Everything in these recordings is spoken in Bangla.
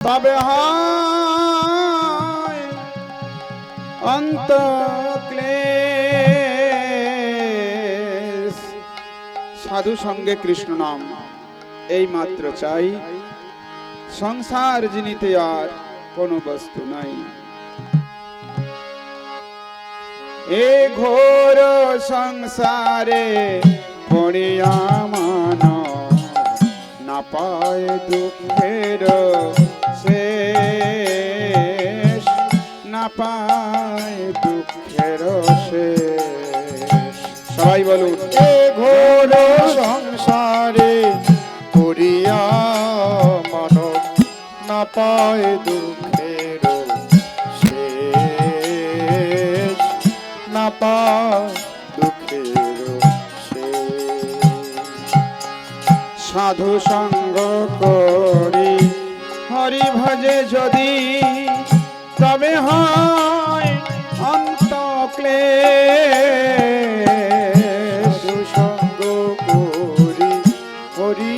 তবে হয় অন্ত ক্লেশ। সাধু সঙ্গে কৃষ্ণ নাম এই মাত্র চাই, সংসার জিনিতে আর কোনো বস্তু নাই। এ ঘোর সংসারে পড়িয়া মানব না পায় দুঃখের শেষ, না পায় দুঃখের শেষ। সবাই বলুন, এ ঘোর সংসারে পড়িয়া মানব না পায় দুঃখের শেষ, না পায় দুঃখের শেষ। সাধু সঙ্গ করি হরি ভজে যদি, তবে হয় অন্ত ক্লেশ। সাধু সঙ্গ করি হরি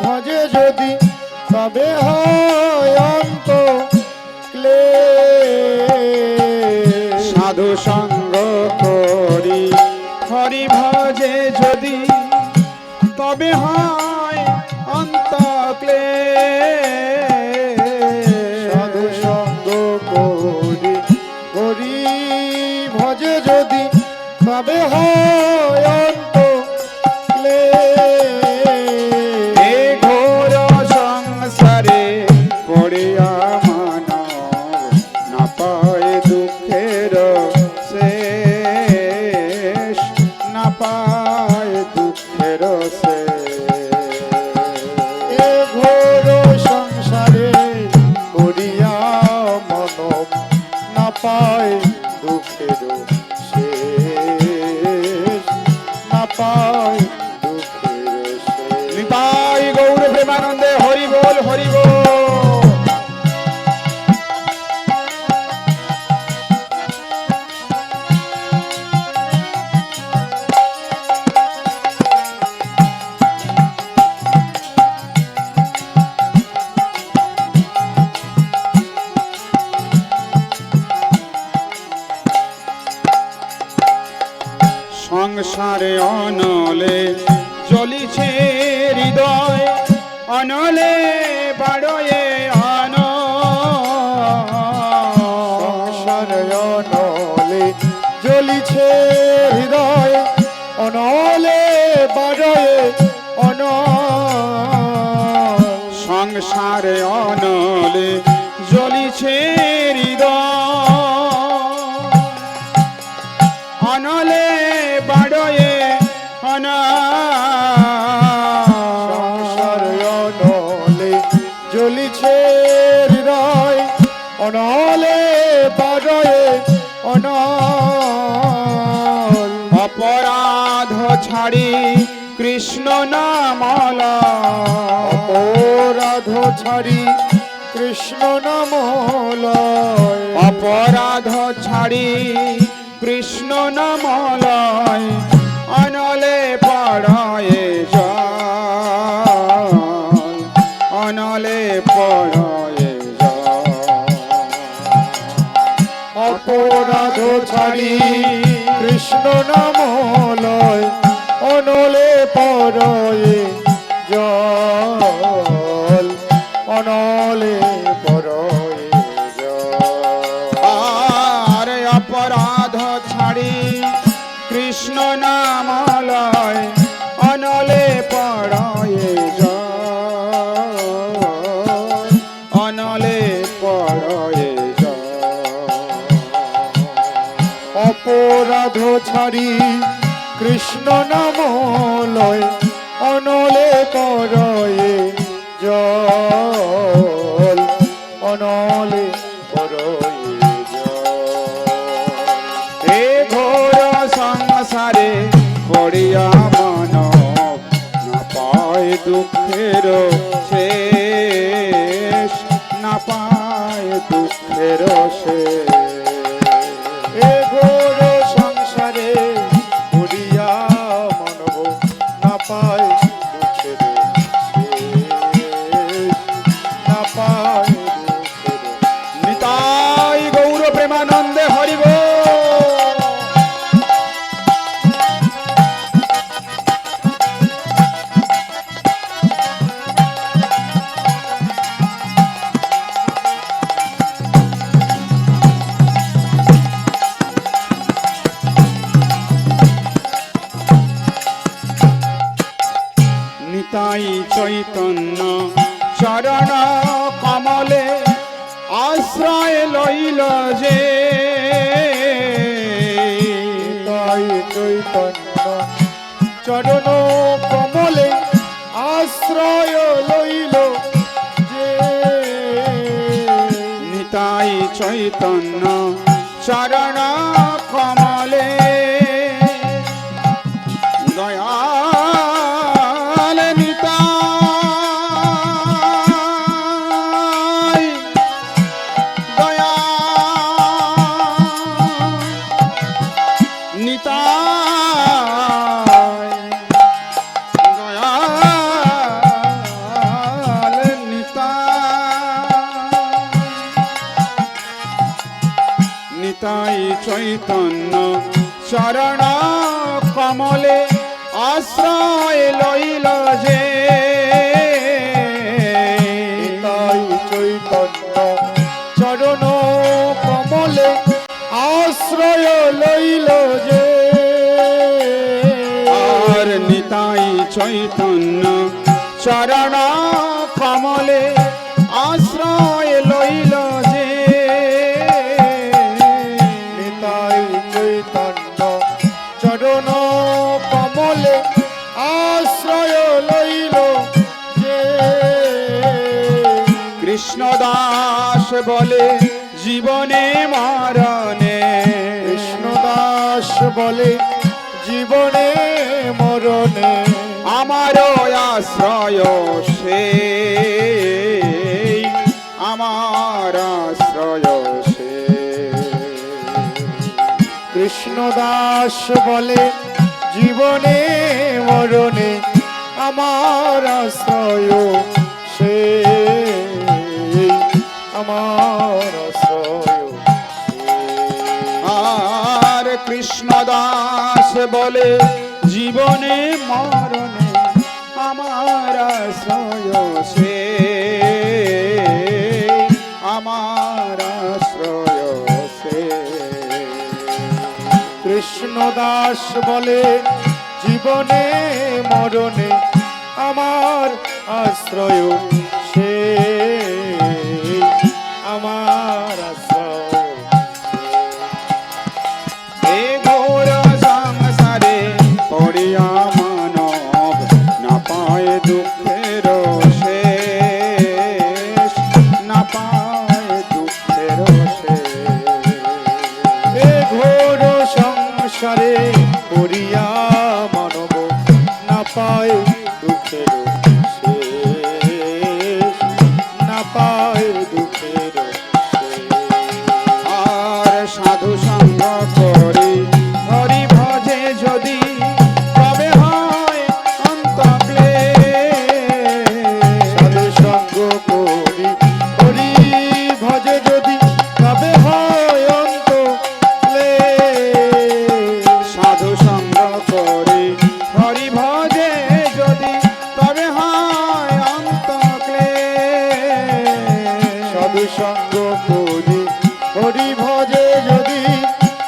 ভজে যদি, তবে হয় অন্ত ক্লেশ। সাধু সঙ্গ করি হরি ভজে যদি, তবে হয় অন্ত ক্লেশ। সাধু সঙ্গ করি হরি ভজে যদি, তবে হয় অন্ত ক্লেশ। এ ঘোর সংসারে পড়িয়া মানব না পায় দুঃখের শেষ, না পায় দুঃখের শেষ। এ ঘোর সংসারে পড়িয়া মানব না পায় দুঃখের শেষ, না পায় দুঃখের শেষ। নিতাই গৌর প্রেমানন্দে হরি বল, হরি বল। সংসারে অনলে জ্বলিছে হৃদয়, অনলে বাড়য়ে অন। সংসারে অনলে জ্বলিছে হৃদয়, অনলে বাড়য়ে অনল। সংসারে অনলে জ্বলিছে হৃদয়, অনলে বাড়য়ে অন। সংসারে অনলে জ্বলিছে হৃদয়, অনলে বাড়য়ে অনল। অপরাধ ছাড়ি কৃষ্ণ নাম লয়, অপরাধ ছাড়ি কৃষ্ণ নাম লয়। অপরাধ ছাড়ি কৃষ্ণ নাম লয়, অনলে পড়য়ে জল, অনলে পড়য়ে জল। অপরাধ ছাড়ি কৃষ্ণ নাম লয়, অনলে পড়য়ে জল, অনলে পড়য়ে জল। আর অপরাধ ছাড়ি কৃষ্ণ নাম লয়, অনলে পড়য়ে জল, অনলে পড়য়ে জল। অপরাধ ছাড়ি কৃষ্ণ নাম লয়, অনলে পড়য়ে জল, অনলে পড়য়ে জল। এ ঘোর সংসারে পড়িয়া মানব না পায় দুঃখের শেষ, না পায় দুঃখের শেষ। এ ঘোর সংসারে পড়িয়া মানব না পায় দুঃখের শেষ, না পায় আশ্রয় লইল যে তাই চৈতন্য চরণ কমলে আশ্রয় লইল যে নিতাই চৈতন্য চরণ কমলে দয়াল নিতাই দয়া নিতাই দয়াল নিতাই চৈতন্য চরণ কমলে আশ্রয় লইল যে তাই চৈতন্য চরণ কমলে আশ্রয় লইল যে আর নিতাই চৈতন্য চরণ কমলে আশ্রয় লইল যে নিতাই চৈতন্য চরণ কমলে আশ্রয় লইল যে কৃষ্ণদাস বলে জীবনে মরণে কৃষ্ণদাস বলে জীবনে মরণে আমার আশ্রয় সে আমার আশ্রয় সে কৃষ্ণদাস বলে জীবনে মরণে আমার আশ্রয় সে আমার আশ্রয় সে। আর কৃষ্ণদাস বলে জীবনে মরণে আমার আশ্রয় সে আমার আশ্রয় সে কৃষ্ণদাস বলে জীবনে মরণে আমার আশ্রয় সে আমার আশ্রয় এ ঘোর সংসারে পড়িয়া মানব না পায় দুঃখের শেষ না পায় দুঃখের শেষ এ ঘোর সংসারে পড়িয়া মানব না পায় দুঃখের শেষ না পায় দুঃখের শেষ আর সাধু সঙ্গ করি হরি ভজে যদি তবে হয় অন্তক্লেশ সাধু সঙ্গ করি হরি ভজে যদি তবে হয় অন্ত সাধু সঙ্গ করি হরি ভজে যদি তবে হয় অন্তক্লেশ সাধু সঙ্গ করি হরি ভজে যদি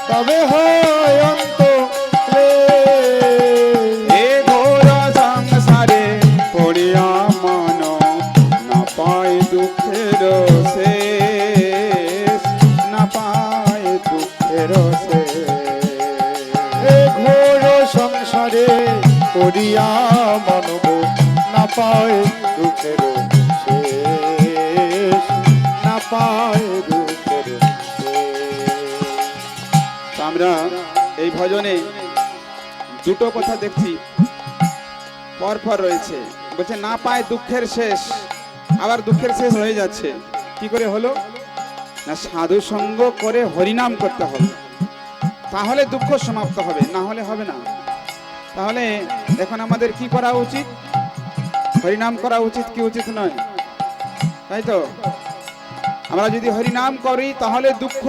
তবে হয় অন্ত এ ঘোর সংসারে পড়িয়া মন না পায় দুঃখের শেষ না পায় দুঃখের শেষ এ ঘোর সংসারে করিয়া মানব না পায় দুঃখের শেষ না পায় দুঃখের শেষ। তো আমরা এই ভজনে দুটো কথা দেখছি পরপর রয়েছে বলছে না পায় দুঃখের শেষ আবার দুঃখের শেষ হয়ে যাচ্ছে কি করে হলো না সাধু সঙ্গ করে হরিনাম করতে হবে তাহলে দুঃখ সমাপ্ত হবে না হলে হবে না তাহলে এখন আমাদের কি করা উচিত হরিনাম করা উচিত কি উচিত নয় তাই তো আমরা যদি হরিনাম করি তাহলে দুঃখ